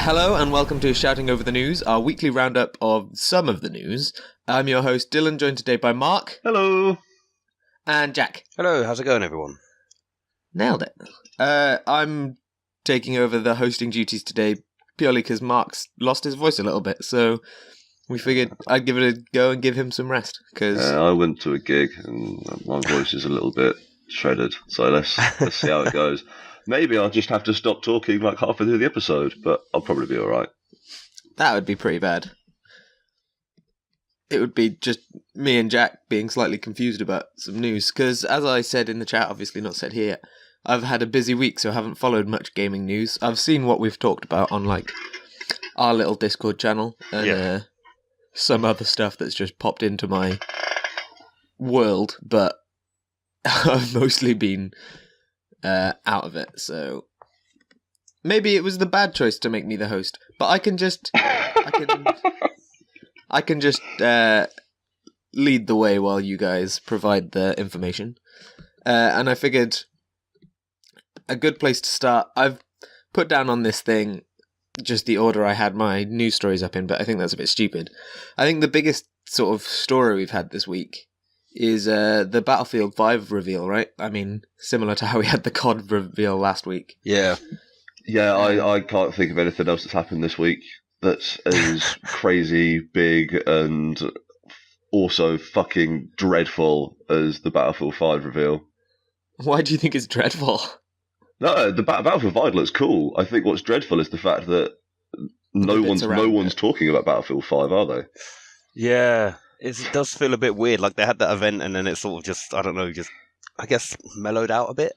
Hello and welcome to Shouting Over the News, our weekly roundup of some of the news. I'm your host Dylan, joined today by Mark. Hello. And Jack. Hello, how's it going, everyone? Nailed it. I'm taking over the hosting duties today purely because Mark's lost his voice a little bit, so we figured I'd give it a go and give him some rest. I went to a gig and my voice is a little bit shredded, so let's see how it goes. Maybe I'll just have to stop talking like halfway through the episode, but I'll probably be alright. That would be pretty bad. It would be just me and Jack being slightly confused about some news, because as I said in the chat, obviously not said here, I've had a busy week, so I haven't followed much gaming news. I've seen what we've talked about on like our little Discord channel and some other stuff that's just popped into my world, but I've mostly been out of it, so maybe it was the bad choice to make me the host, but I can just lead the way while you guys provide the information. And I figured a good place to start, I've put down on this thing just the order I had my news stories up in, but I think that's a bit stupid. I think the biggest sort of story we've had this week is the Battlefield 5 reveal, right? I mean, similar to how we had the COD reveal last week. Yeah. Yeah, I can't think of anything else that's happened this week that's as crazy, big, and also fucking dreadful as the Battlefield 5 reveal. Why do you think it's dreadful? No, the Battlefield 5 looks cool. I think what's dreadful is the fact that no one's talking about Battlefield 5, are they? Yeah, it does feel a bit weird. Like they had that event and then it sort of just, I don't know, I guess mellowed out a bit.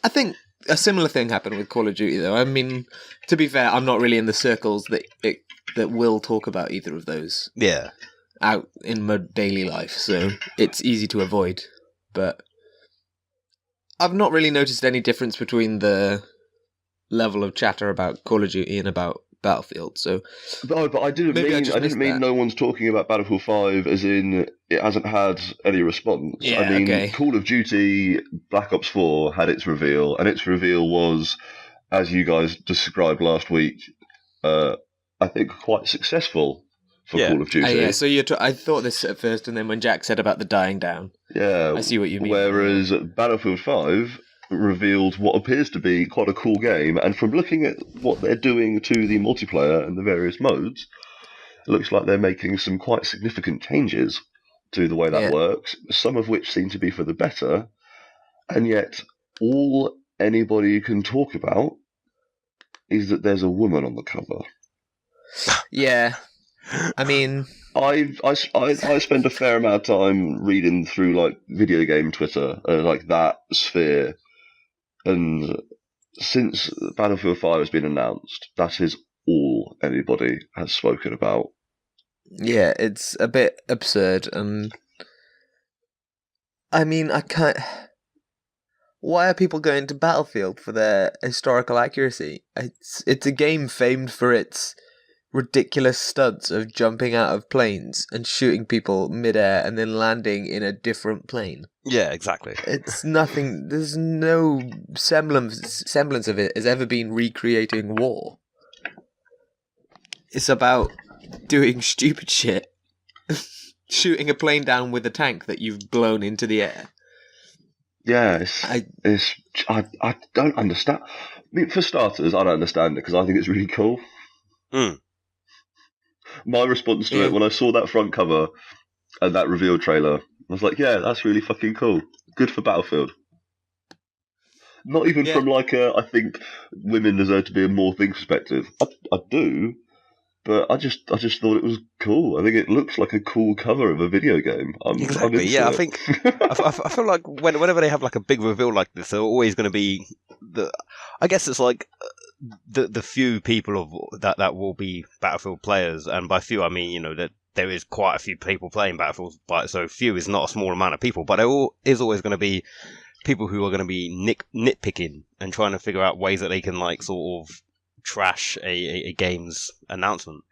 I think a similar thing happened with Call of Duty, though. I mean, to be fair, I'm not really in the circles that will talk about either of those. Yeah. Out in my daily life, so it's easy to avoid. But I've not really noticed any difference between the level of chatter about Call of Duty and about Battlefield. So, no, but I didn't mean no one's talking about Battlefield 5 as in it hasn't had any response. Yeah, I mean, okay. Call of Duty Black Ops 4 had its reveal, and its reveal was, as you guys described last week, I think quite successful for Call of Duty. Yeah, so I thought this at first, and then when Jack said about the dying down, I see what you mean. Whereas Battlefield 5 revealed what appears to be quite a cool game, and from looking at what they're doing to the multiplayer and the various modes, it looks like they're making some quite significant changes to the way that works, some of which seem to be for the better, and yet all anybody can talk about is that there's a woman on the cover. Yeah, I mean, I spend a fair amount of time reading through like video game Twitter, like that sphere. And since Battlefield 5 has been announced, that is all anybody has spoken about. Yeah, it's a bit absurd, and I mean, I can't. Why are people going to Battlefield for their historical accuracy? It's a game famed for its ridiculous stunts of jumping out of planes and shooting people midair and then landing in a different plane. Yeah, exactly. It's nothing. There's no semblance of it has ever been recreating war. It's about doing stupid shit, shooting a plane down with a tank that you've blown into the air. Yeah, I don't understand. I mean, for starters, I don't understand it because I think it's really cool. Mm. My response to it when I saw that front cover and that reveal trailer, I was like, yeah, that's really fucking cool. Good for Battlefield. Not even from like I think women deserve to be a more thing perspective. I do, but I just thought it was cool. I think it looks like a cool cover of a video game. Exactly. Yeah, I think I feel like whenever they have like a big reveal like this, they're always going to be I guess it's like the few people that will be Battlefield players, and by few I mean that there is quite a few people playing Battlefield, so few is not a small amount of people, but there is always going to be people who are going to be nitpicking and trying to figure out ways that they can like sort of trash a game's announcement,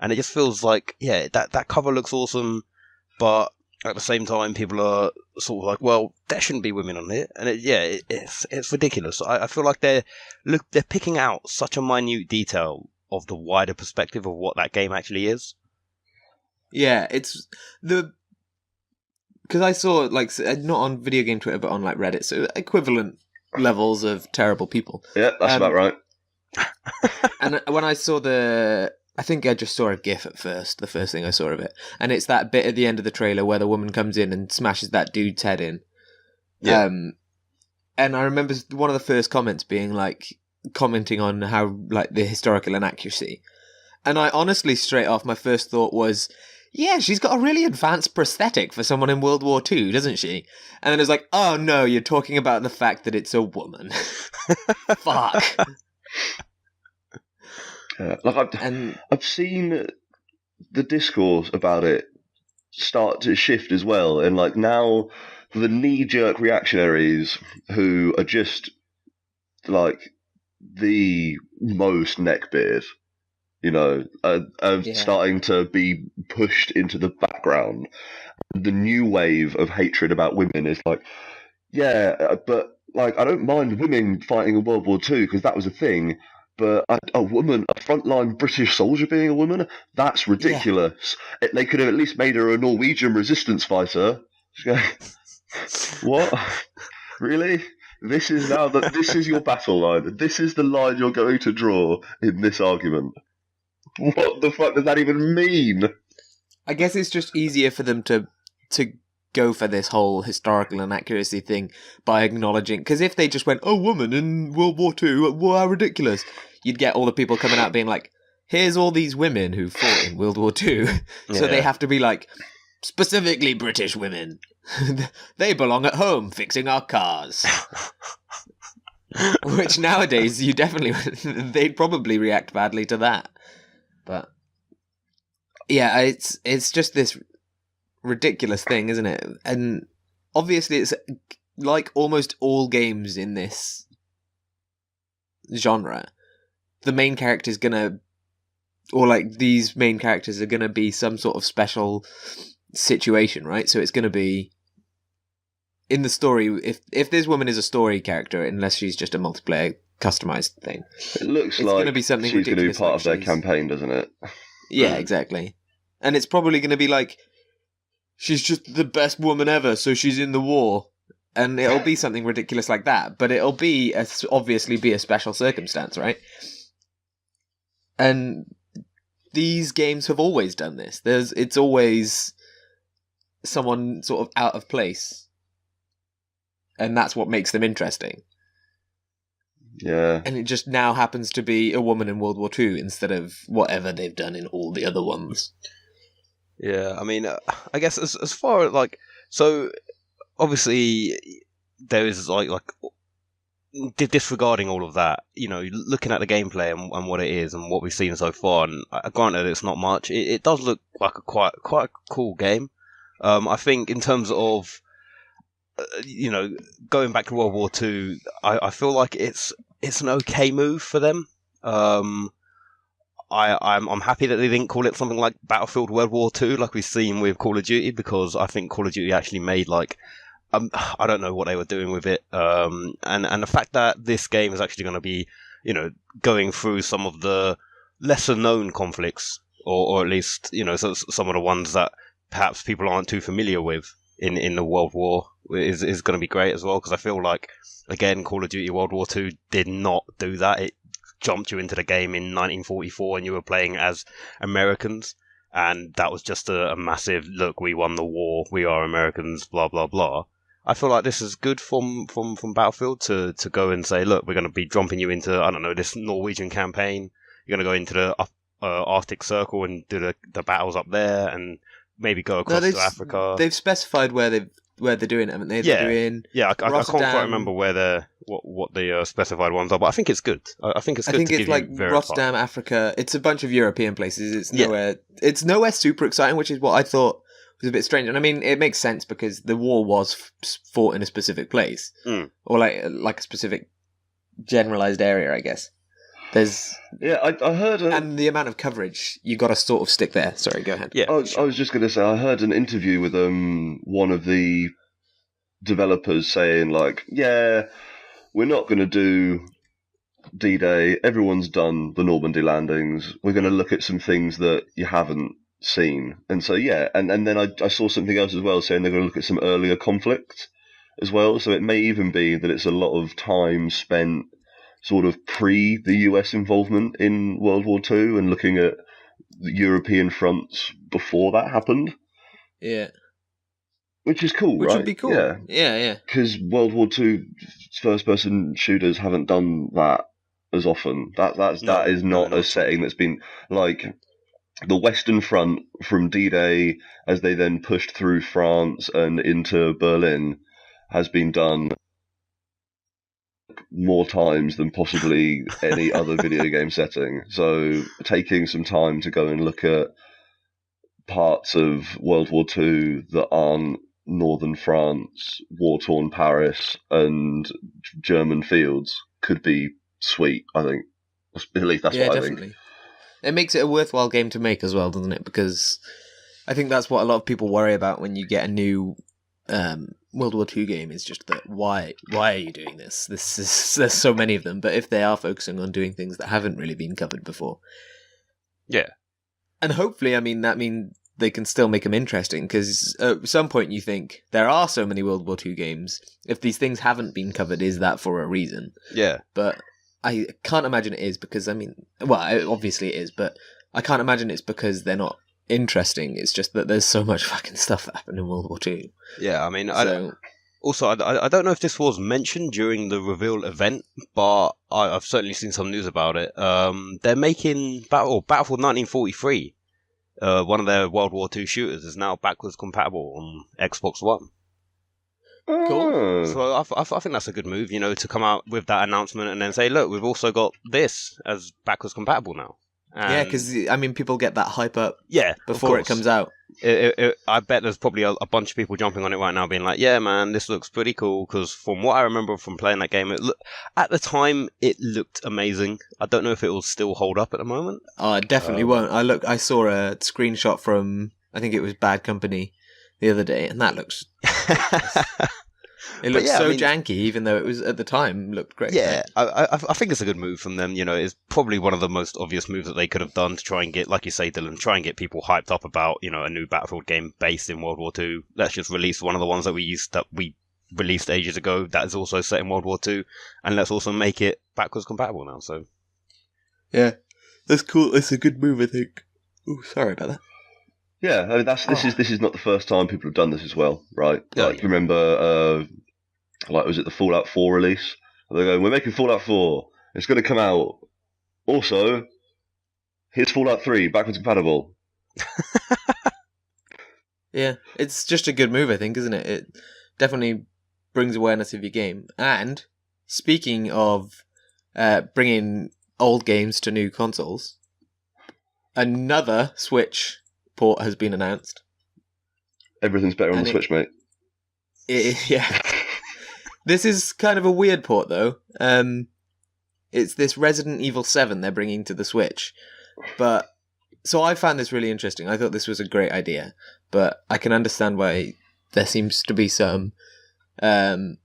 and it just feels like that cover looks awesome, but at the same time people are sort of like, well, there shouldn't be women on it, and it's ridiculous. I feel like they're picking out such a minute detail of the wider perspective of what that game actually is. Yeah, it's because I saw like not on video game Twitter but on like Reddit, so equivalent levels of terrible people. Yeah, that's about right. And when I saw I think I just saw a GIF at first, the first thing I saw of it, and it's that bit at the end of the trailer where the woman comes in and smashes that dude's head in. Yeah. And I remember one of the first comments being like commenting on how like the historical inaccuracy, and I honestly straight off my first thought was, yeah, she's got a really advanced prosthetic for someone in World War II, doesn't she? And then it's like, oh no, you're talking about the fact that it's a woman. Fuck. Like I've seen the discourse about it start to shift as well, and like now the knee-jerk reactionaries who are just like the most neckbeard, are starting to be pushed into the background. The new wave of hatred about women is like, yeah, but like I don't mind women fighting in World War II because that was a thing. But a woman, a frontline British soldier being a woman, that's ridiculous. Yeah. They could have at least made her a Norwegian resistance fighter. What? Really? This is this is your battle line. This is the line you're going to draw in this argument. What the fuck does that even mean? I guess it's just easier for them to go for this whole historical inaccuracy thing by acknowledging, because if they just went, oh, woman in World War II, well, how ridiculous, you'd get all the people coming out being like, here's all these women who fought in World War II, so they have to be like, specifically British women. They belong at home fixing our cars. Which nowadays, they'd probably react badly to that. But yeah, it's just this ridiculous thing, isn't it? And obviously it's like almost all games in this genre, the main character is gonna, or like these main characters are gonna be some sort of special situation, right? So it's gonna be in the story, if this woman is a story character, unless she's just a multiplayer customized thing, it looks like gonna be something she's going to be part of their campaign, doesn't it? Yeah, exactly. And it's probably going to be like, she's just the best woman ever, so she's in the war. And it'll be something ridiculous like that, but it'll be obviously be a special circumstance, right? And these games have always done this. It's always someone sort of out of place. And that's what makes them interesting. Yeah. And it just now happens to be a woman in World War II instead of whatever they've done in all the other ones. Yeah, I mean, I guess as far as like, so obviously there is like disregarding all of that, looking at the gameplay and what it is and what we've seen so far, and granted it's not much, it does look like a quite a cool game. I think in terms of going back to World War II, I feel like it's an okay move for them. I'm happy that they didn't call it something like Battlefield World War II like we've seen with Call of Duty, because I think Call of Duty actually made like I don't know what they were doing with it, and the fact that this game is actually going to be going through some of the lesser known conflicts, or at least some of the ones that perhaps people aren't too familiar with in the World War is going to be great as well, because I feel like, again, Call of Duty World War II did not do that. It jumped you into the game in 1944 and you were playing as Americans, and that was just a massive, look, we won the war, we are Americans, blah, blah, blah. I feel like this is good from Battlefield to go and say, look, we're going to be jumping you into, I don't know, this Norwegian campaign. You're going to go into the Arctic Circle and do the battles up there, and maybe go across to Africa. They've specified where they're doing it, haven't they? They're doing I can't quite remember where what the specified ones are, but I think it's good. I think it's good. I think it's like Rotterdam, Africa. It's a bunch of European places. It's nowhere. Yeah. It's nowhere super exciting, which is what I thought was a bit strange. And I mean, it makes sense because the war was fought in a specific place, or like a specific generalized area, I guess. I heard, and the amount of coverage you got to sort of stick there. Sorry, go ahead. Yeah, I was just going to say, I heard an interview with one of the developers saying like, yeah, we're not going to do D-Day, everyone's done the Normandy landings. We're going to look at some things that you haven't seen. And so, yeah, and then I saw something else as well saying they're going to look at some earlier conflict as well. So it may even be that it's a lot of time spent sort of pre the US involvement in World War II and looking at the European fronts before that happened. Yeah. Which is cool, Which right? would be cool. Yeah. Yeah. Because World War II first-person shooters haven't done that as often. That is not a setting that's been like the Western Front from D-Day as they then pushed through France and into Berlin has been done more times than possibly any other video game setting. So taking some time to go and look at parts of World War II that aren't northern France, war-torn Paris, and German fields could be sweet, I think. At least that's what I think. It makes it a worthwhile game to make as well, doesn't it? Because I think that's what a lot of people worry about when you get a new World War II game. Is just that why are you doing this? There's so many of them. But if they are focusing on doing things that haven't really been covered before, yeah, and hopefully, that means they can still make them interesting. Because at some point you think there are so many World War II games. If these things haven't been covered, is that for a reason? Yeah, but I can't imagine it is because obviously it is, but I can't imagine it's because they're not interesting. It's just that there's so much fucking stuff that happened in World War II. Yeah, I mean, I don't know if this was mentioned during the reveal event, but I've certainly seen some news about it. They're making Battlefield 1943, one of their World War II shooters, is now backwards compatible on Xbox One. Cool. So I think that's a good move, to come out with that announcement and then say, look, we've also got this as backwards compatible now. Yeah, because people get that hype up before it comes out. I bet there's probably a bunch of people jumping on it right now being like, yeah, man, this looks pretty cool, because from what I remember from playing that game, at the time, it looked amazing. I don't know if it will still hold up at the moment. Oh, it definitely won't. I saw a screenshot from, I think it was Bad Company the other day, and that looks it looks janky, even though it was at the time looked great. Yeah, right? I think it's a good move from them. It's probably one of the most obvious moves that they could have done to try and get, like you say, Dylan, try and get people hyped up about a new Battlefield game based in World War II. Let's just release one of the ones that we released ages ago that is also set in World War II, and let's also make it backwards compatible now. So yeah, that's cool. It's a good move, I think. Oh, sorry about that. Yeah, I mean, this is not the first time people have done this as well, right? Remember, was it the Fallout 4 release? They're going, we're making Fallout 4. It's going to come out. Also, here's Fallout 3, backwards compatible. Yeah, it's just a good move, I think, isn't it? It definitely brings awareness of your game. And speaking of bringing old games to new consoles, another Switch port has been announced. Everything's better on the Switch, mate. Yeah. This is kind of a weird port, though. It's this Resident Evil 7 they're bringing to the Switch. So I found this really interesting. I thought this was a great idea, but I can understand why there seems to be some some,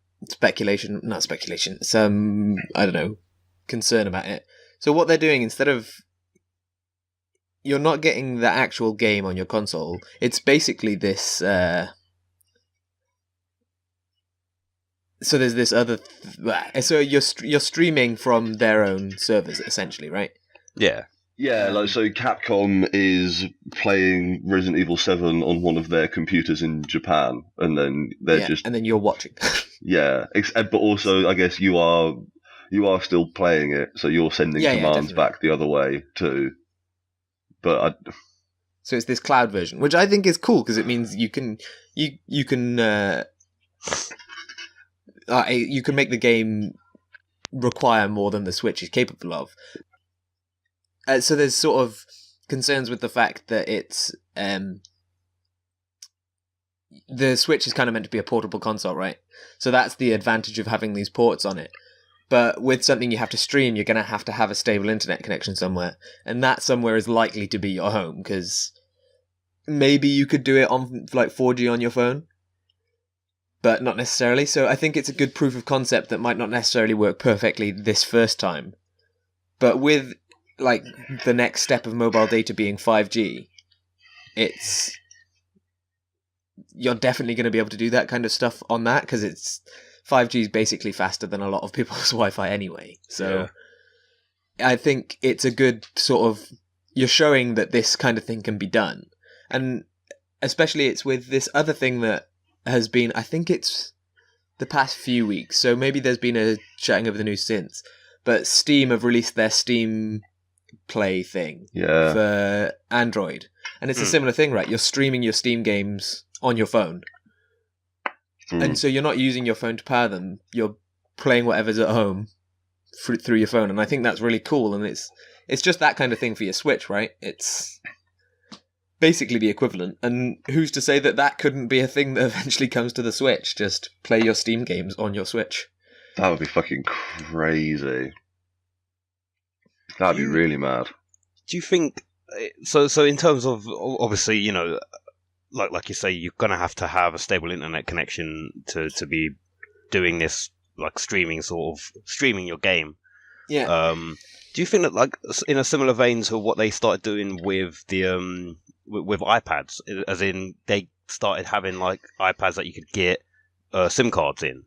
I don't know, concern about it. So what they're doing, instead of you're not getting the actual game on your console. It's basically this. So there's this other. So you're streaming from their own servers, essentially, right? Yeah. Yeah, so Capcom is playing Resident Evil 7 on one of their computers in Japan, and then and then you're watching. Yeah, but also I guess you are still playing it, so you're sending commands back the other way too. So it's this cloud version, which I think is cool because it means you can make the game require more than the Switch is capable of. So there's sort of concerns with the fact that it's the Switch is kind of meant to be a portable console, right? So that's the advantage of having these ports on it. But with something you have to stream, you're going to have a stable internet connection somewhere. And that somewhere is likely to be your home, because maybe you could do it on like 4G on your phone, but not necessarily. So I think it's a good proof of concept that might not necessarily work perfectly this first time. But with like the next step of mobile data being 5G, you're definitely going to be able to do that kind of stuff on that, because 5G is basically faster than a lot of people's Wi-Fi anyway. So I think it's a good sort of, you're showing that this kind of thing can be done. And especially it's with this other thing that has been, I think it's the past few weeks, so maybe there's been a chatting over the news since, but Steam have released their Steam Play thing for Android. And it's a similar thing, right? You're streaming your Steam games on your phone. And so you're not using your phone to power them. You're playing whatever's at home through your phone. And I think that's really cool. And it's just that kind of thing for your Switch, right? It's basically the equivalent. And who's to say that couldn't be a thing that eventually comes to the Switch? Just play your Steam games on your Switch. That would be fucking crazy. That'd be really mad. Do you think... So in terms of, obviously, you know, like you say, you're going to have a stable internet connection to be doing this, like streaming your game. Yeah. Do you think that, like, in a similar vein to what they started doing with the with iPads, as in they started having like iPads that you could get SIM cards in,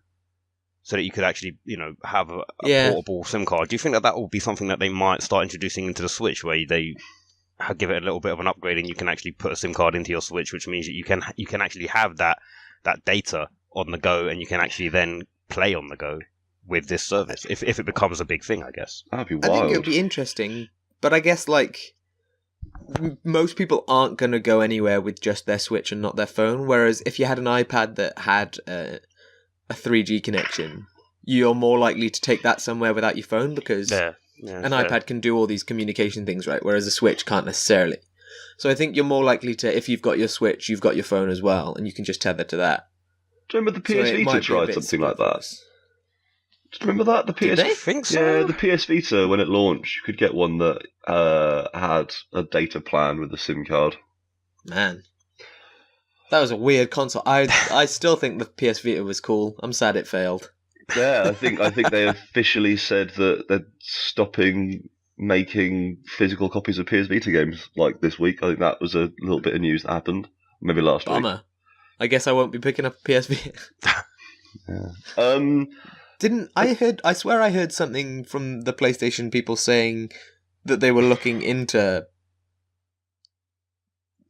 so that you could actually, you know, have a portable SIM card? Do you think that will be something that they might start introducing into the Switch, where they give it a little bit of an upgrade and you can actually put a SIM card into your Switch, which means that you can actually have that data on the go, and you can actually then play on the go with this service if it becomes a big thing, I guess. That'd be wild. I think it would be interesting, but I guess like most people aren't going to go anywhere with just their Switch and not their phone, whereas if you had an iPad that had a 3G connection, you're more likely to take that somewhere without your phone, because an iPad can do all these communication things, right? Whereas a Switch can't necessarily. So I think you're more likely to, if you've got your Switch, you've got your phone as well, and you can just tether to that. Do you remember the PS Vita tried something like that? Do you remember that? Did they think so? Yeah, the PS Vita, when it launched, you could get one that had a data plan with a SIM card. Man. That was a weird console. I still think the PS Vita was cool. I'm sad it failed. Yeah, I think they officially said that they're stopping making physical copies of PS Vita games like this week. I think that was a little bit of news that happened. Maybe last week. Bummer. I guess I won't be picking up a PS Vita. Yeah. I swear I heard something from the PlayStation people saying that they were looking into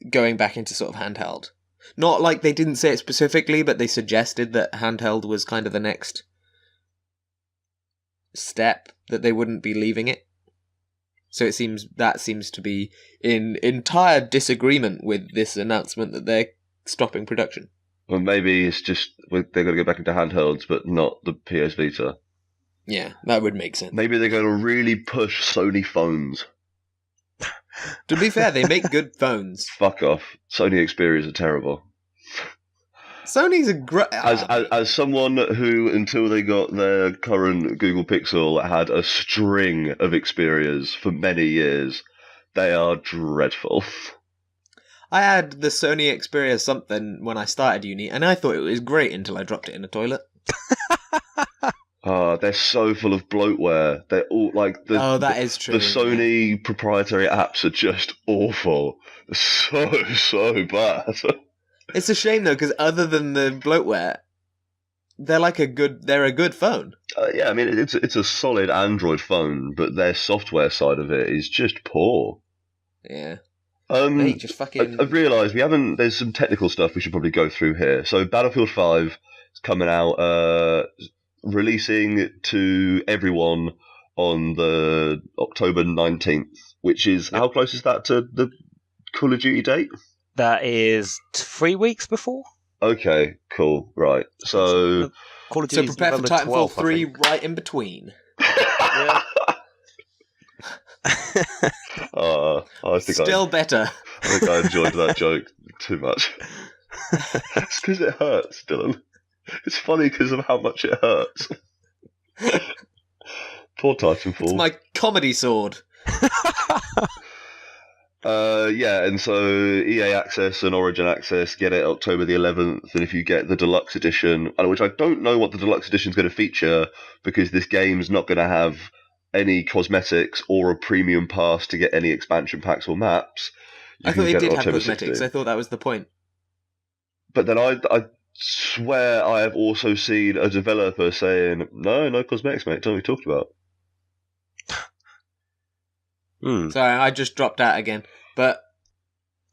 going back into sort of handheld. Not like they didn't say it specifically, but they suggested that handheld was kind of the next step, that they wouldn't be leaving it. So it seems to be in entire disagreement with this announcement that they're stopping production. Well, maybe it's just they're going to go back into handhelds, but not the PS Vita. Yeah, that would make sense. Maybe they're going to really push Sony phones. To be fair, they make good phones. Fuck off. Sony Xperias are terrible. Sony's a great... As someone who, until they got their current Google Pixel, had a string of Xperias for many years, they are dreadful. I had the Sony Xperia something when I started uni, and I thought it was great until I dropped it in a toilet. They're so full of bloatware. They're all like that is true. The Sony proprietary apps are just awful. So bad. It's a shame though, because other than the bloatware, they're a good phone. Yeah, I mean it's a solid Android phone, but their software side of it is just poor. Yeah. Mate, just fucking... I've realised there's some technical stuff we should probably go through here. So Battlefield 5 is coming out, releasing to everyone on the October 19th, which is, how close is that to the Call of Duty date? That is 3 weeks before. Okay, cool, right. So Call of Duty prepare for Titanfall 3 right in between. Yeah. I think Still better. I think I enjoyed that joke too much. It's because it hurts, Dylan. It's funny because of how much it hurts. Poor Titanfall. It's my comedy sword. Yeah, and so EA Access and Origin Access get it October the 11th, and if you get the Deluxe Edition, which I don't know what the Deluxe Edition is going to feature, because this game's not going to have any cosmetics or a premium pass to get any expansion packs or maps, you I thought can they get did on have October cosmetics. 16th. I thought that was the point. But then I swear I have also seen a developer saying, no cosmetics, mate. Don't know what you talked about. Sorry, I just dropped out again. But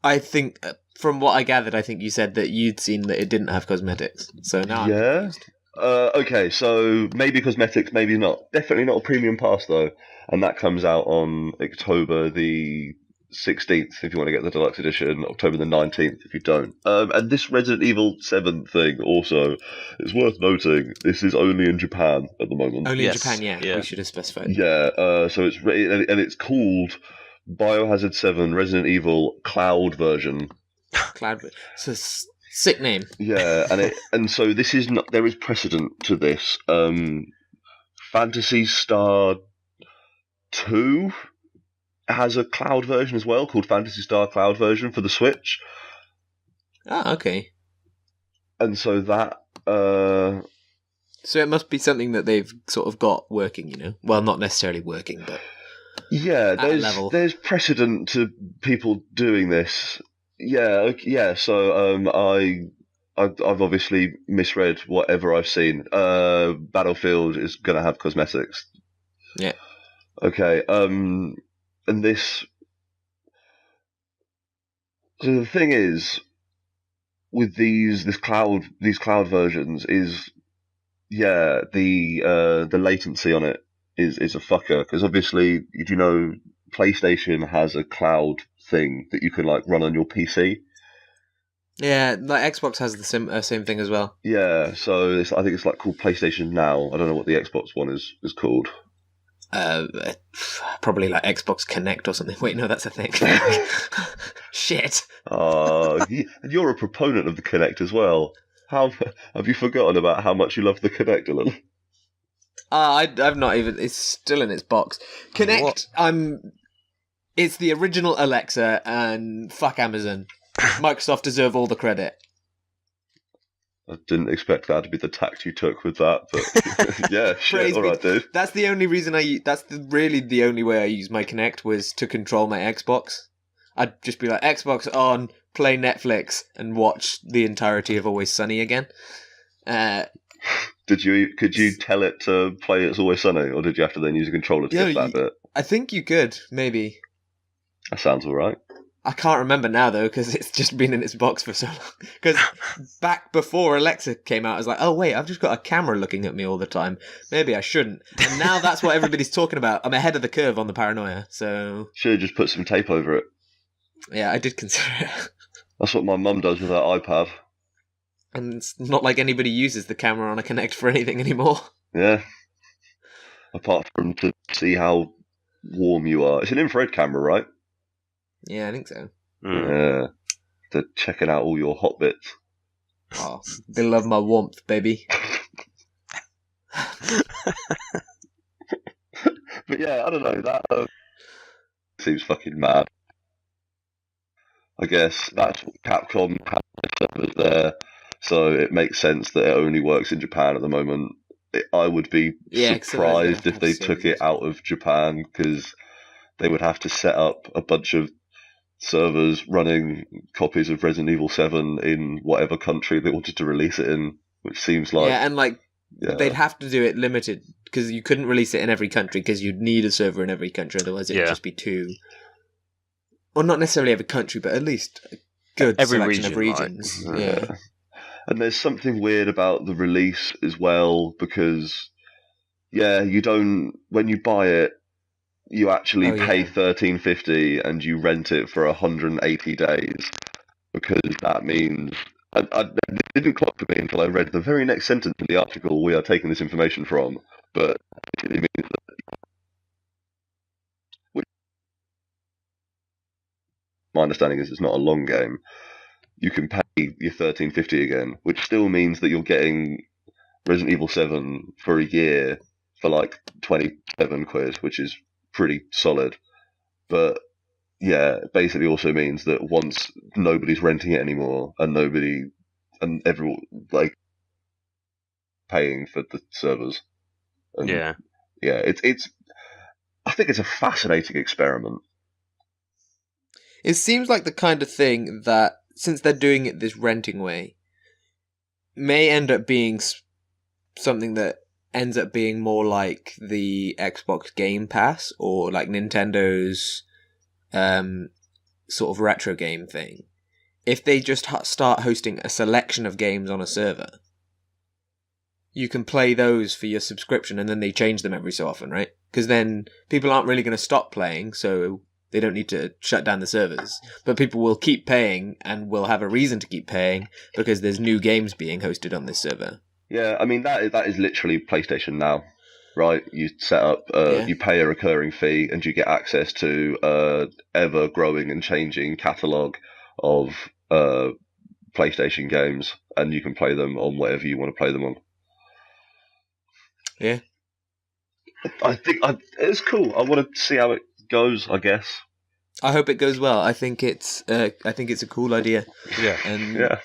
I think, from what I gathered, I think you said that you'd seen that it didn't have cosmetics. So now I'm confused. Okay, so maybe cosmetics, maybe not. Definitely not a premium pass, though. And that comes out on October the 16th, if you want to get the deluxe edition. October the 19th, if you don't. And this Resident Evil 7 thing, also, it's worth noting, this is only in Japan at the moment. Only in Japan, yeah. We should have specified. Yeah, so it's called Biohazard 7 Resident Evil Cloud version. Cloud. It's a sick name. Yeah, and so this is not. There is precedent to this. Phantasy Star 2 has a cloud version as well, called Phantasy Star Cloud version for the Switch. Ah, okay. And so that. So it must be something that they've sort of got working, you know. Well, not necessarily working, but yeah, there's precedent to people doing this. Yeah. So I've obviously misread whatever I've seen. Battlefield is going to have cosmetics. Yeah. Okay. And this. So the thing is, with these cloud versions is, the latency on it is a fucker, because obviously, you know, PlayStation has a cloud thing that you can like run on your PC. Yeah, like Xbox has the same thing as well. Yeah, so I think it's like called PlayStation Now. I don't know what the Xbox one is called. Probably like Xbox Connect or something. Wait, no, that's a thing. Shit. And you're a proponent of the Kinect as well. How have you forgotten about how much you love the Kinect, Dylan? I've not even. It's still in its box. Kinect. It's the original Alexa, and fuck Amazon. Microsoft deserve all the credit. I didn't expect that to be the tact you took with that, but yeah, shit, all right, dude. That's the only reason really the only way I use my Kinect was to control my Xbox. I'd just be like, Xbox on, play Netflix, and watch the entirety of Always Sunny again. Could you tell it to play It's Always Sunny, or did you have to then use a controller to get that bit? I think you could, maybe. That sounds alright. I can't remember now, though, because it's just been in its box for so long. Because back before Alexa came out, I was like, oh, wait, I've just got a camera looking at me all the time. Maybe I shouldn't. And now that's what everybody's talking about. I'm ahead of the curve on the paranoia, so... Should have just put some tape over it. Yeah, I did consider it. That's what my mum does with her iPad. And it's not like anybody uses the camera on a Kinect for anything anymore. Yeah. Apart from to see how warm you are. It's an infrared camera, right? Yeah, I think so. Yeah. They're checking out all your hot bits. Oh, they love my warmth, baby. But yeah, I don't know. That seems fucking mad. I guess that's Capcom has their servers there, so it makes sense that it only works in Japan at the moment. I would be surprised if they took it out of Japan, because they would have to set up a bunch of servers running copies of Resident Evil 7 in whatever country they wanted to release it in, which seems like... Yeah, and they'd have to do it limited, because you couldn't release it in every country, because you'd need a server in every country, otherwise it would just be two. Well, not necessarily every country, but at least a good selection of regions. Right? Yeah. And there's something weird about the release as well, because, you don't... When you buy it, you actually pay $13.50 and you rent it for 180 days, because that means... it didn't clock to me until I read the very next sentence in the article we are taking this information from, but it means that... My understanding is it's not a long game. You can pay your $13.50 again, which still means that you're getting Resident Evil 7 for a year for like 27 quid, which is pretty solid. But yeah, it basically also means that once nobody's renting it anymore, and everyone like paying for the servers. And it's think it's a fascinating experiment. It seems like the kind of thing that, since they're doing it this renting way, may end up being something that ends up being more like the Xbox Game Pass or like Nintendo's sort of retro game thing. If they just start hosting a selection of games on a server, you can play those for your subscription, and then they change them every so often, right? Because then people aren't really going to stop playing, so they don't need to shut down the servers. But people will keep paying and will have a reason to keep paying because there's new games being hosted on this server. Yeah, I mean, that is literally PlayStation Now, right? You set up, you pay a recurring fee, and you get access to ever-growing and changing catalogue of PlayStation games, and you can play them on whatever you want to play them on. Yeah. I think it's cool. I want to see how it goes, I guess. I hope it goes well. I think it's a cool idea. Yeah. And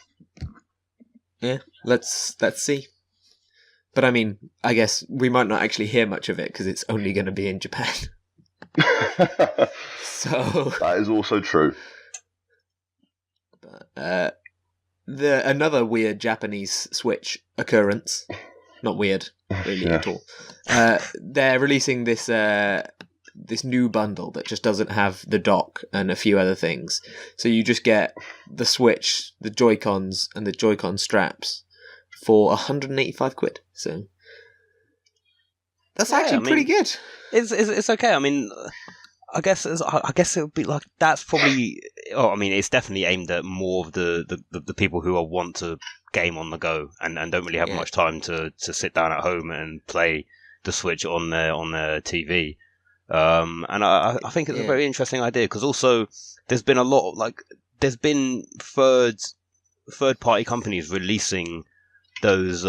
yeah, let's see. But I mean, I guess we might not actually hear much of it because it's only going to be in Japan. So that is also true. But another weird Japanese Switch occurrence. Not weird, really, at all. They're releasing this new bundle that just doesn't have the dock and a few other things. So you just get the Switch, the Joy-Cons, and the Joy-Con straps for 185 quid. So that's actually pretty good. It's okay. I mean, I guess it would be like that's probably. Oh, I mean, it's definitely aimed at more of the people who want to game on the go and don't really have much time to sit down at home and play the Switch on their TV. And I think it's a very interesting idea because also there's been a lot there's been third party companies releasing those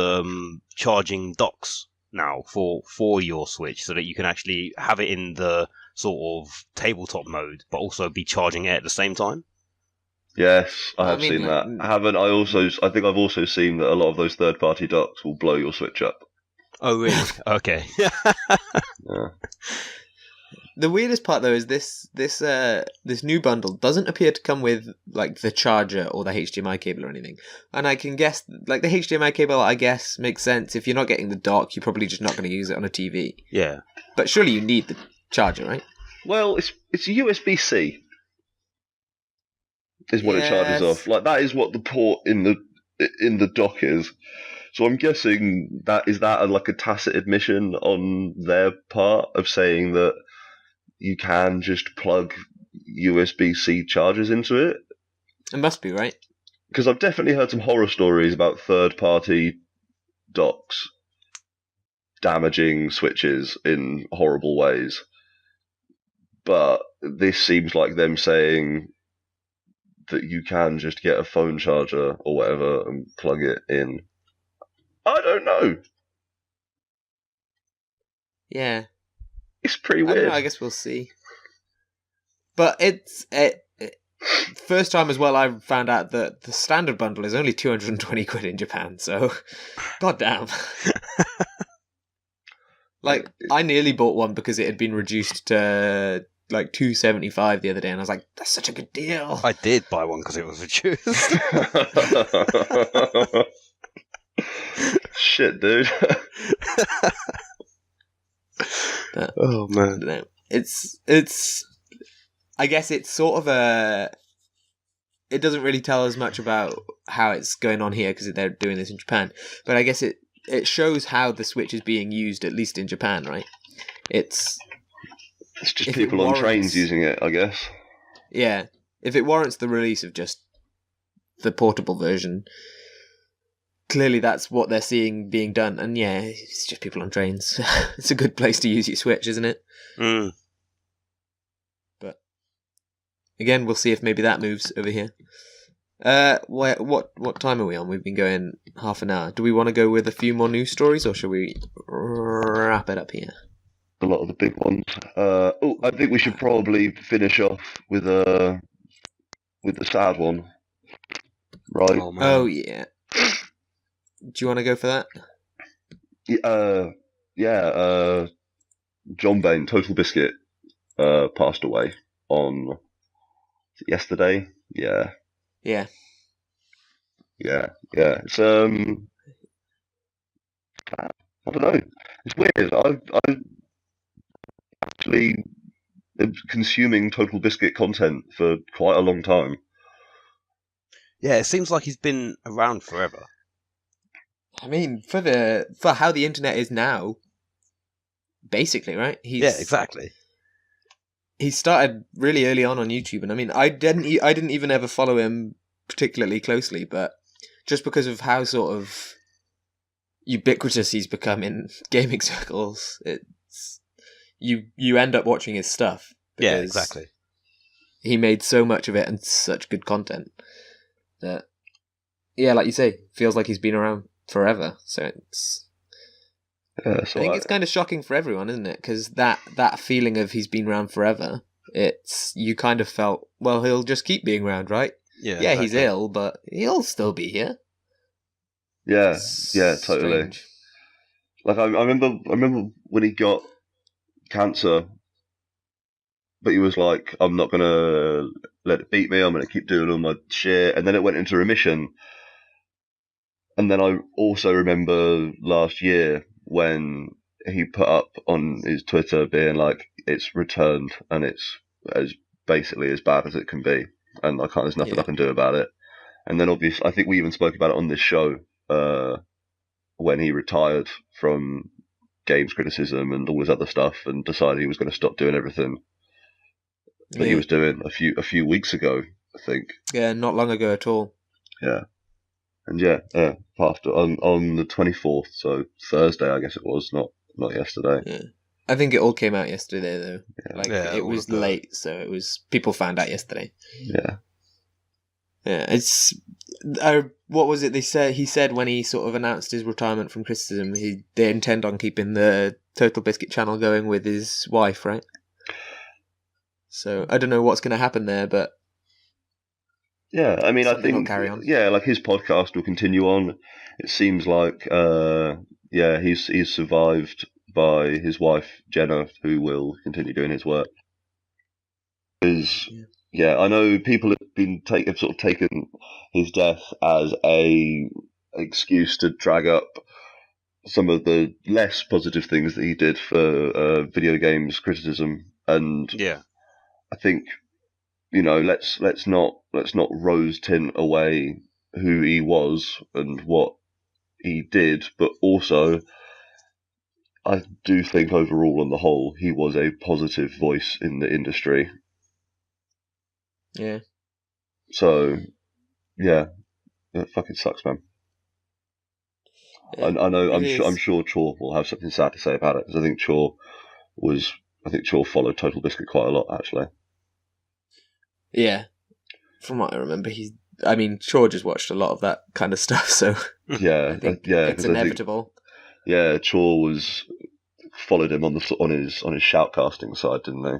charging docks now for your Switch so that you can actually have it in the sort of tabletop mode but also be charging it at the same time. Yes, I have seen that. Haven't I? I think I've also seen that a lot of those third-party docks will blow your Switch up. Oh, really? Okay. Yeah. The weirdest part though is this new bundle doesn't appear to come with like the charger or the HDMI cable or anything. And I can guess like the HDMI cable I guess makes sense. If you're not getting the dock, you're probably just not going to use it on a TV. Yeah. But surely you need the charger, right? Well, it's USB-C. Is what it charges off. Like that is what the port in the dock is. So I'm guessing that like a tacit admission on their part of saying that you can just plug USB-C chargers into it. It must be, right? Because I've definitely heard some horror stories about third-party docks damaging switches in horrible ways. But this seems like them saying that you can just get a phone charger or whatever and plug it in. I don't know. Yeah. It's pretty weird. I guess we'll see. But it's first time as well I found out that the standard bundle is only 220 quid in Japan, so goddamn. Like, I nearly bought one because it had been reduced to like $275 the other day, and I was like, that's such a good deal. I did buy one because it was reduced. Shit, dude. But, oh man, I don't know. It's I guess it's sort of it doesn't really tell us much about how it's going on here because they're doing this in Japan, but I guess it shows how the Switch is being used, at least in Japan, right? It's just people on trains using it, I guess. Yeah, if it warrants the release of just the portable version, clearly that's what they're seeing being done. And yeah, it's just people on trains. It's a good place to use your Switch, isn't it? Mm. But again, we'll see if maybe that moves over here. What time are we on? We've been going half an hour. Do we want to go with a few more news stories, or should we wrap it up here? A lot of the big ones. I think we should probably finish off with the sad one, right? Oh yeah. Do you want to go for that? Yeah. John Bain, Total Biscuit, passed away on yesterday. Yeah. Yeah. It's I don't know. It's weird. I actually am consuming Total Biscuit content for quite a long time. Yeah, it seems like he's been around forever. I mean, for how the internet is now, basically, right? Yeah, exactly. He started really early on YouTube, and I mean, I didn't even ever follow him particularly closely, but just because of how sort of ubiquitous he's become in gaming circles, it's you end up watching his stuff. Yeah, exactly. He made so much of it and such good content that, yeah, like you say, feels like he's been around forever. So it's. I think it's kind of shocking for everyone, isn't it? Because that feeling of he's been around forever, you kind of felt, well, he'll just keep being around, right? Yeah, exactly. He's ill, but he'll still be here. Yeah, totally. Strange. Like I remember when he got cancer, but he was like, I'm not gonna let it beat me. I'm gonna keep doing all my shit, and then it went into remission. And then I also remember last year when he put up on his Twitter being like, it's returned and it's basically as bad as it can be, and there's nothing I can do about it. And then obviously, I think we even spoke about it on this show when he retired from games criticism and all this other stuff and decided he was going to stop doing everything that he was doing a few weeks ago, I think. Yeah, not long ago at all. Yeah. And passed on the 24th, so Thursday, I guess it was, not yesterday. Yeah. I think it all came out yesterday, though. Yeah. It was late, so it was people found out yesterday. Yeah. Yeah, it's. What was it they said? He said when he sort of announced his retirement from criticism, they intend on keeping the Total Biscuit channel going with his wife, right? So I don't know what's going to happen there, but. Yeah, I mean, I think will carry on. Yeah, like his podcast will continue on. It seems like he's survived by his wife Jenna, who will continue doing his work. I know people have sort of taken his death as a excuse to drag up some of the less positive things that he did for video games criticism, and I think, let's not rose tint away who he was and what he did, but also I do think overall, on the whole, he was a positive voice in the industry. Yeah. So, yeah, it fucking sucks, man. Yeah, I know. I'm sure Chaw will have something sad to say about it, because I think Chaw followed Total Biscuit quite a lot, actually. Yeah, from what I remember, Chaw just watched a lot of that kind of stuff, so yeah, I think it's inevitable. Chaw followed him on his shoutcasting side, didn't they?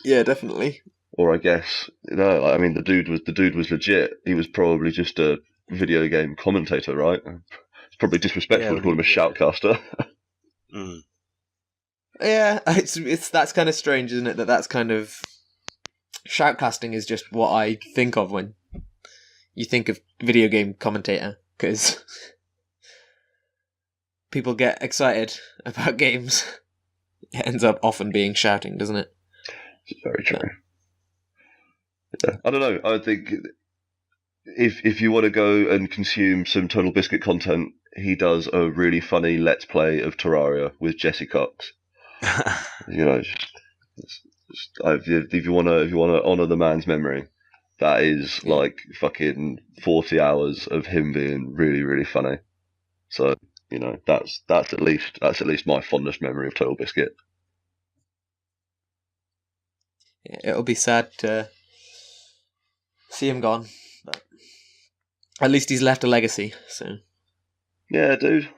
Yeah, definitely. Or I guess the dude was legit. He was probably just a video game commentator, right? It's probably disrespectful to call him a shoutcaster. Mm. Yeah, it's that's kind of strange, isn't it? That's kind of shoutcasting is just what I think of when you think of video game commentator, because people get excited about games. It ends up often being shouting, doesn't it? It's very true. Yeah. I don't know. I think if you want to go and consume some Total Biscuit content, he does a really funny Let's Play of Terraria with Jesse Cox. If you want to honor the man's memory, that is like fucking 40 hours of him being really, really funny. So that's at least my fondest memory of Total Biscuit. Yeah, it'll be sad to see him gone, but at least he's left a legacy. So yeah, dude.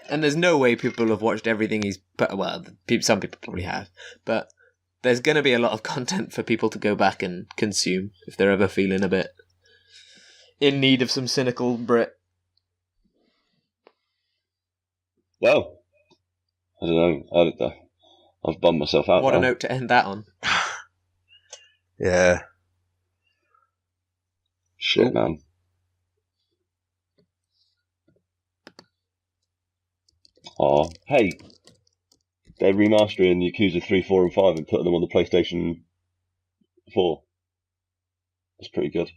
And there's no way people have watched everything he's put. Well, some people probably have, but there's going to be a lot of content for people to go back and consume if they're ever feeling a bit in need of some cynical Brit. Well, I don't know. I've bummed myself out. What now. a note to end that on. Yeah. Shit, man. Oh, hey, they're remastering Yakuza 3, 4, and 5 and putting them on the PlayStation 4. That's pretty good.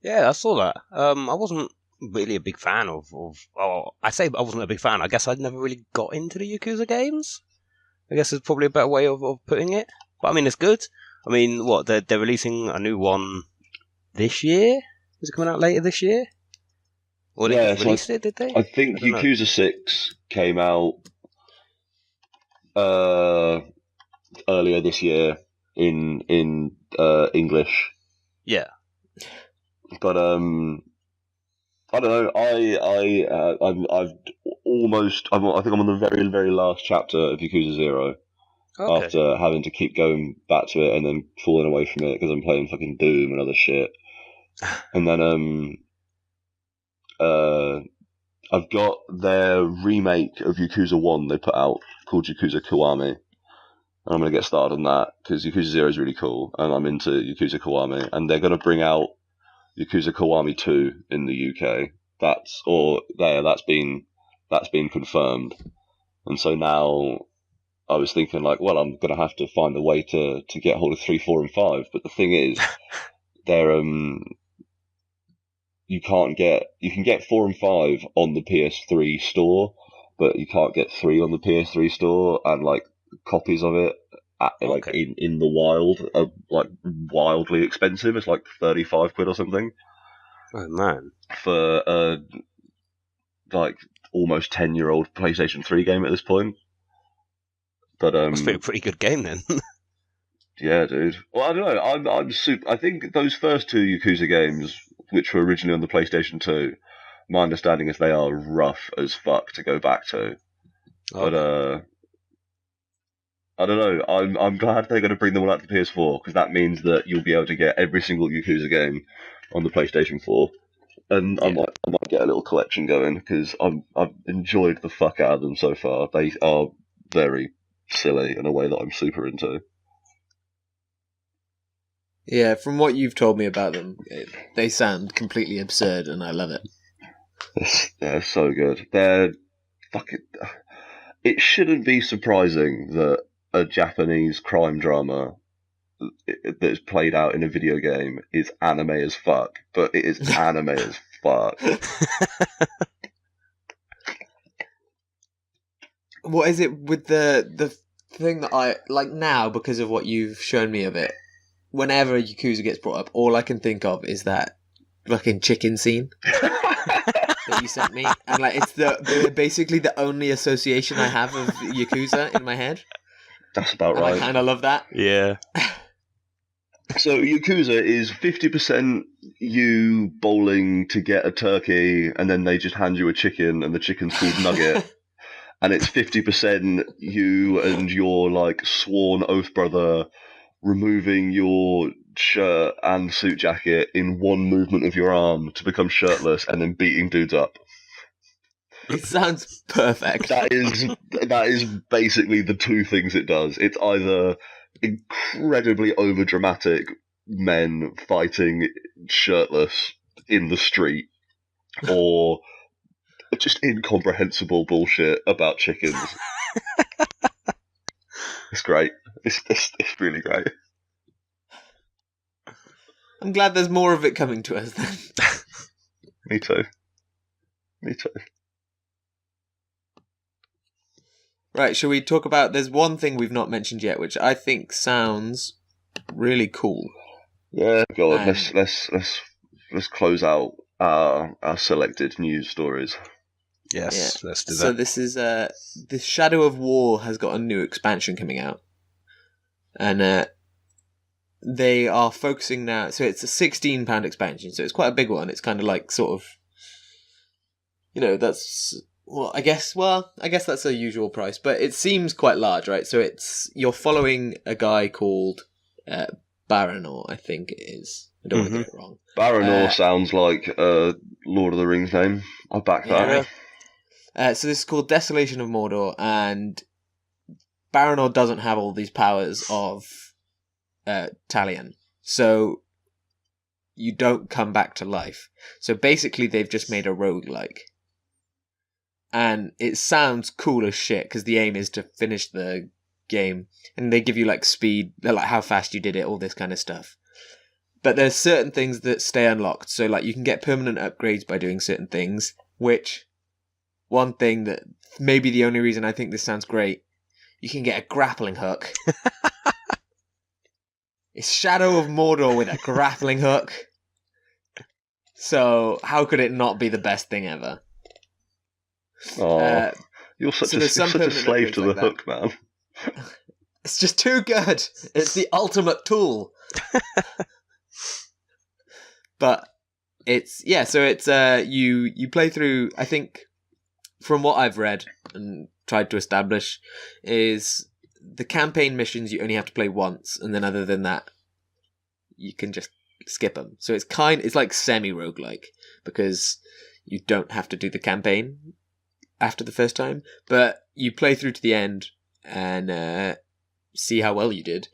Yeah, I saw that. I wasn't really a big fan of. I say I wasn't a big fan. I guess I'd never really got into the Yakuza games. I guess it's probably a better way of putting it. But I mean, it's good. I mean, what they're releasing a new one this year? Is it coming out later this year? Or they just released it? Did they? I think Yakuza 6 came out earlier this year in English. Yeah. But I don't know. I think I'm on the very, very last chapter of Yakuza 0. Okay. After having to keep going back to it and then falling away from it because I'm playing fucking Doom and other shit. And then I've got their remake of Yakuza 1 they put out called Yakuza Kiwami. And I'm going to get started on that because Yakuza 0 is really cool and I'm into Yakuza Kiwami. And they're going to bring out Yakuza Kiwami 2 in the UK. That's been confirmed. And so now I was thinking like, well, I'm going to have to find a way to get hold of 3, 4, and 5. But the thing is, they're you can get 4 and 5 on the PS3 store, but you can't get 3 on the PS3 store, and like copies of it in the wild are like wildly expensive. It's like 35 quid or something. Oh man. For like almost 10-year-old PlayStation 3 game at this point. But Must be a pretty good game then. Yeah, dude. Well, I don't know. I'm super. I think those first 2 Yakuza games, which were originally on the PlayStation 2, my understanding is they are rough as fuck to go back to. But I don't know. I'm glad they're going to bring them all out to PS4 because that means that you'll be able to get every single Yakuza game on the PlayStation 4. And I might get a little collection going because I've enjoyed the fuck out of them so far. They are very silly in a way that I'm super into. Yeah, from what you've told me about them, they sound completely absurd, and I love it. They're so good. They're fucking. It shouldn't be surprising that a Japanese crime drama that's played out in a video game is anime as fuck, but it is anime as fuck. What is it with the thing that I like now because of what you've shown me of it? Whenever Yakuza gets brought up, all I can think of is that fucking chicken scene that you sent me, and like it's the basically the only association I have of Yakuza in my head. That's about and right. I kind of love that. Yeah. So Yakuza is 50% you bowling to get a turkey, and then they just hand you a chicken, and the chicken's called Nugget. And it's 50% you and your like sworn oath brother removing your shirt and suit jacket in one movement of your arm to become shirtless and then beating dudes up. It sounds perfect. That is basically the 2 things it does. It's either incredibly overdramatic men fighting shirtless in the street, or just incomprehensible bullshit about chickens. It's great. It's really great. I'm glad there's more of it coming to us then. Me too. Right, shall we talk about... There's one thing we've not mentioned yet, which I think sounds really cool. Yeah, go on. Let's close out our selected news stories. Yes, let's do that. So this is the Shadow of War has got a new expansion coming out, and they are focusing now. So it's a £16 expansion, so it's quite a big one. It's kind of like sort of, that's I guess that's a usual price, but it seems quite large, right? So you're following a guy called Baranor, I think it is. I don't want to get it wrong. Baranor sounds like a Lord of the Rings name. I'll back that. Yeah. So this is called Desolation of Mordor, and Baranor doesn't have all these powers of Talion, so you don't come back to life. So basically, they've just made a roguelike. And it sounds cool as shit, because the aim is to finish the game. And they give you, like, speed, like how fast you did it, all this kind of stuff. But there's certain things that stay unlocked. So, like, you can get permanent upgrades by doing certain things, which, one thing that, maybe the only reason I think this sounds great, you can get a grappling hook. It's Shadow of Mordor with a grappling hook. So, how could it not be the best thing ever? Oh, you're such a slave to the hook, man. It's just too good. It's the ultimate tool. But it's you play through. I think from what I've read and tried to establish is the campaign missions you only have to play once, and then other than that, you can just skip them. So it's like semi-roguelike, because you don't have to do the campaign after the first time, but you play through to the end and see how well you did,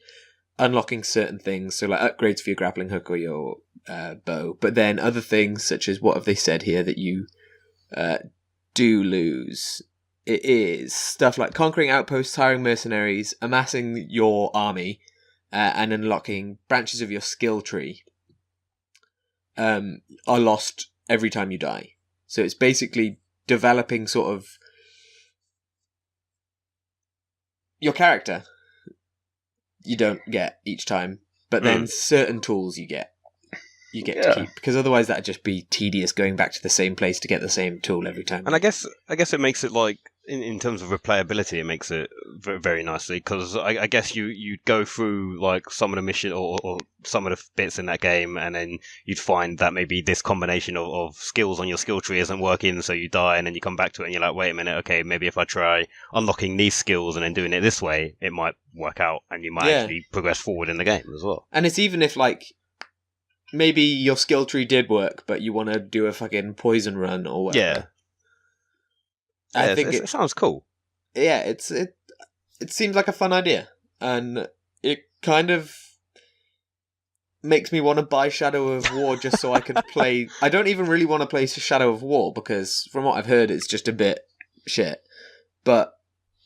unlocking certain things, so like upgrades for your grappling hook or your bow, but then other things such as, what have they said here that you do lose? It is stuff like conquering outposts, hiring mercenaries, amassing your army, and unlocking branches of your skill tree are lost every time you die. So it's basically developing sort of your character. You don't get each time, but then certain tools you get to keep, because otherwise that'd just be tedious going back to the same place to get the same tool every time. And I guess it makes it like, in terms of replayability, it makes it very nicely, because I guess you'd go through like some of the mission or some of the bits in that game, and then you'd find that maybe this combination of skills on your skill tree isn't working, so you die, and then you come back to it and you're like, wait a minute, okay, maybe if I try unlocking these skills and then doing it this way, it might work out, and you might actually progress forward in the game as well. And it's even if like maybe your skill tree did work, but you want to do a fucking poison run or whatever. Yeah. I think it sounds cool. Yeah, it seems like a fun idea, and it kind of makes me want to buy Shadow of War just so I can play. I don't even really want to play Shadow of War, because from what I've heard, it's just a bit shit. But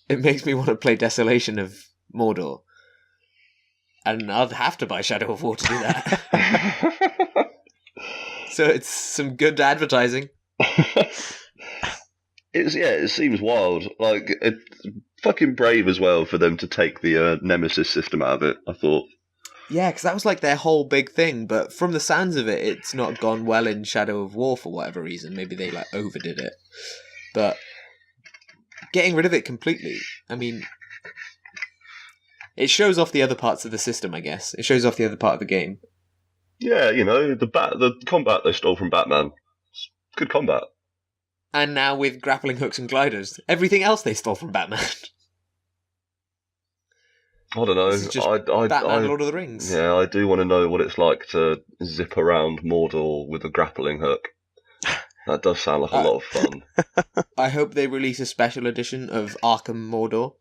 it makes me want to play Desolation of Mordor, and I'll have to buy Shadow of War to do that. So it's some good advertising. It seems wild. Like, it's fucking brave as well for them to take the Nemesis system out of it, I thought. Yeah, because that was like their whole big thing, but from the sounds of it, it's not gone well in Shadow of War for whatever reason. Maybe they like overdid it. But getting rid of it completely, I mean, it shows off the other parts of the system, I guess. It shows off the other part of the game. Yeah, the combat they stole from Batman. It's good combat. And now with grappling hooks and gliders, everything else they stole from Batman. I don't know. This is just Batman Lord of the Rings. Yeah, I do want to know what it's like to zip around Mordor with a grappling hook. That does sound like a lot of fun. I hope they release a special edition of Arkham Mordor.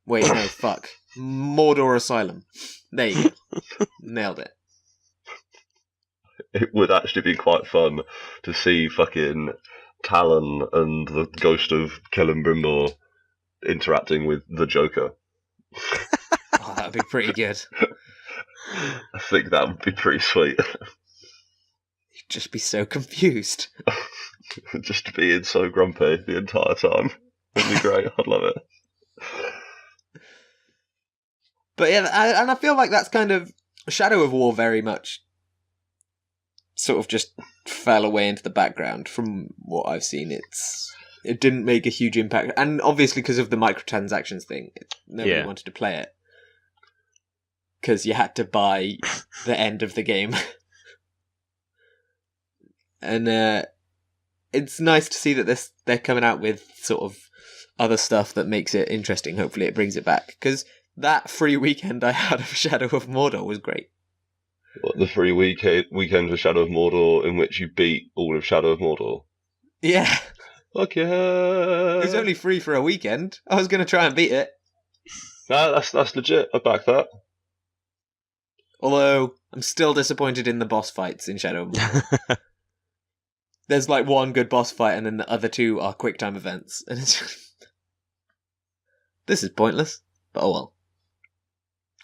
Wait, no, fuck. Mordor Asylum. There you go. Nailed it. It would actually be quite fun to see fucking Talon and the ghost of Celebrimbor interacting with the Joker. Oh, that would be pretty good. I think that would be pretty sweet. You'd just be so confused. Just being so grumpy the entire time. It'd be great. I'd love it. But yeah, and I feel like that's kind of Shadow of War very much sort of just fell away into the background from what I've seen. It didn't make a huge impact, and obviously because of the microtransactions thing, nobody wanted to play it because you had to buy the end of the game. And it's nice to see that they're coming out with sort of other stuff that makes it interesting. Hopefully it brings it back, because that free weekend I had of Shadow of Mordor was great. What, the free weekend of Shadow of Mordor in which you beat all of Shadow of Mordor? Yeah. Fuck yeah! It was only free for a weekend. I was going to try and beat it. No, that's legit. I back that. Although, I'm still disappointed in the boss fights in Shadow of Mordor. There's like one good boss fight, and then the other two are quick time events. And it's this is pointless, but oh well.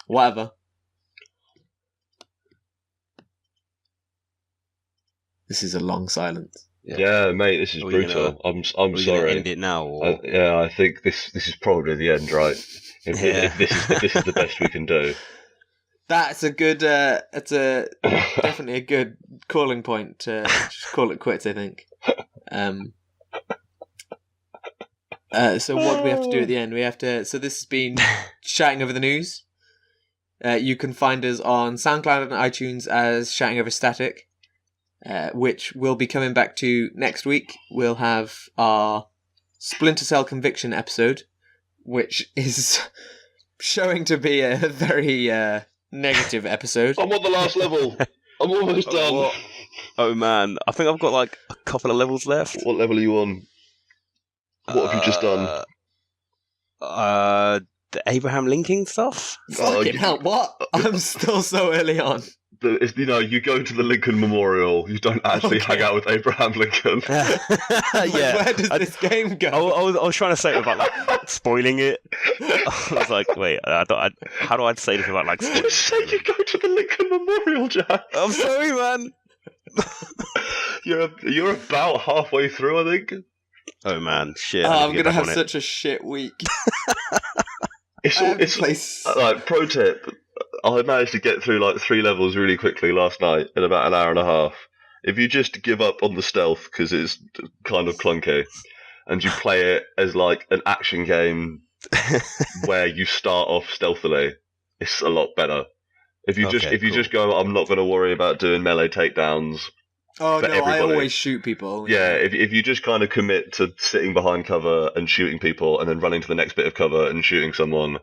Whatever. This is a long silence. Yeah, mate, this is brutal. I'm sorry. End it now? Or? I think this is probably the end, right? If this is the best we can do. That's a good. It's definitely a good calling point to just call it quits. I think. So what do we have to do at the end? We have to. So this has been Shouting Over the News. You can find us on SoundCloud and iTunes as Shouting Over Static. Which we'll be coming back to next week. We'll have our Splinter Cell Conviction episode, which is showing to be a very negative episode. I'm on the last level. I'm almost done. Oh man, I think I've got like a couple of levels left. What level are you on? What have you just done? The Abraham Lincoln stuff. Fucking hell! What? I'm still so early on. You go to the Lincoln Memorial. You don't actually hang out with Abraham Lincoln. Yeah. Where does this game go? I was trying to say it without like spoiling it. I was like, wait, how do I say this without like spoiling Just say you go to the Lincoln Memorial, Jack. I'm sorry, man. You're about halfway through, I think. Oh man, shit! I'm gonna have such a shit week. It's like pro tip. I managed to get through like 3 levels really quickly last night in about an hour and a half. If you just give up on the stealth because it's kind of clunky, and you play it as like an action game where you start off stealthily, it's a lot better. If you just go, I'm not going to worry about doing melee takedowns. Oh no, everybody. I always shoot people. Yeah, if you just kind of commit to sitting behind cover and shooting people, and then running to the next bit of cover and shooting someone,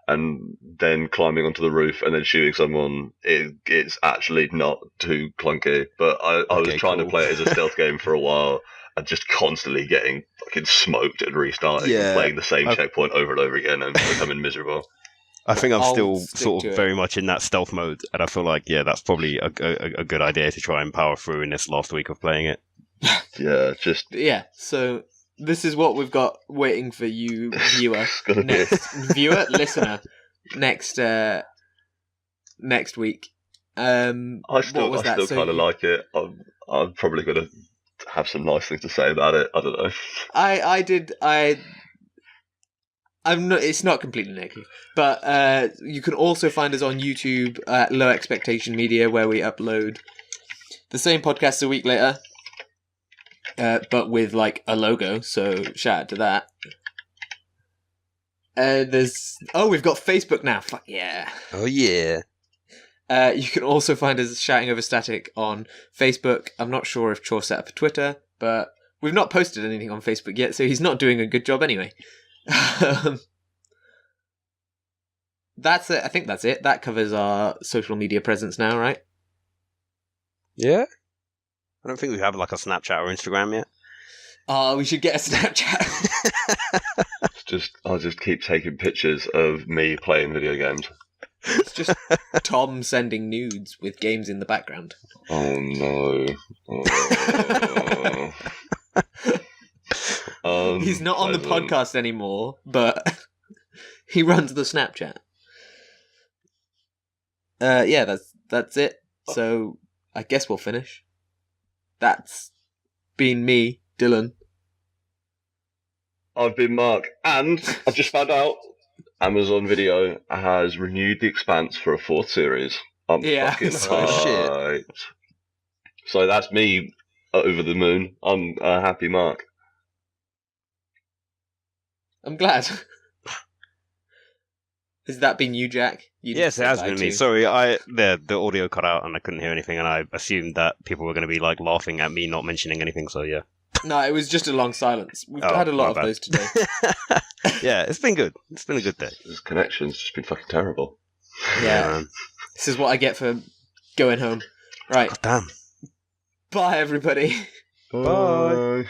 and then climbing onto the roof and then shooting someone, it's actually not too clunky. But I was trying to play it as a stealth game for a while, and just constantly getting fucking smoked and restarting and playing the same checkpoint over and over again and becoming miserable. I think I'm still sort of very much in that stealth mode, and I feel like, that's probably a good idea to try and power through in this last week of playing it. So this is what we've got waiting for you, listener, next week. I still kind of like it. I'm probably going to have some nice things to say about it. I don't know. I'm not. It's not completely negative, but you can also find us on YouTube at Low Expectation Media, where we upload the same podcast a week later, but with like a logo. So shout out to that. We've got Facebook now. Fuck yeah! Oh yeah. You can also find us Shouting Over Static on Facebook. I'm not sure if Chor set up a Twitter, but we've not posted anything on Facebook yet, so he's not doing a good job anyway. That's it. I think that's it. That covers our social media presence now, right? Yeah. I don't think we have like a Snapchat or Instagram yet. We should get a Snapchat. I'll just keep taking pictures of me playing video games. It's just Tom sending nudes with games in the background. Oh no. He's not on the podcast anymore, but he runs the Snapchat. That's it. So I guess we'll finish. That's been me, Dylan. I've been Mark, and I've just found out Amazon Video has renewed The Expanse for a 4th series. I'm fucking hyped. So that's me over the moon. I'm a happy Mark. I'm glad. Has that been you, Jack? Yes, it has been me. Sorry, the audio cut out and I couldn't hear anything, and I assumed that people were going to be like laughing at me not mentioning anything. So yeah. No, it was just a long silence. We've had a lot of those today. Yeah, it's been good. It's been a good day. This connection's just been fucking terrible. Yeah. This is what I get for going home. Right. God damn. Bye, everybody. Bye.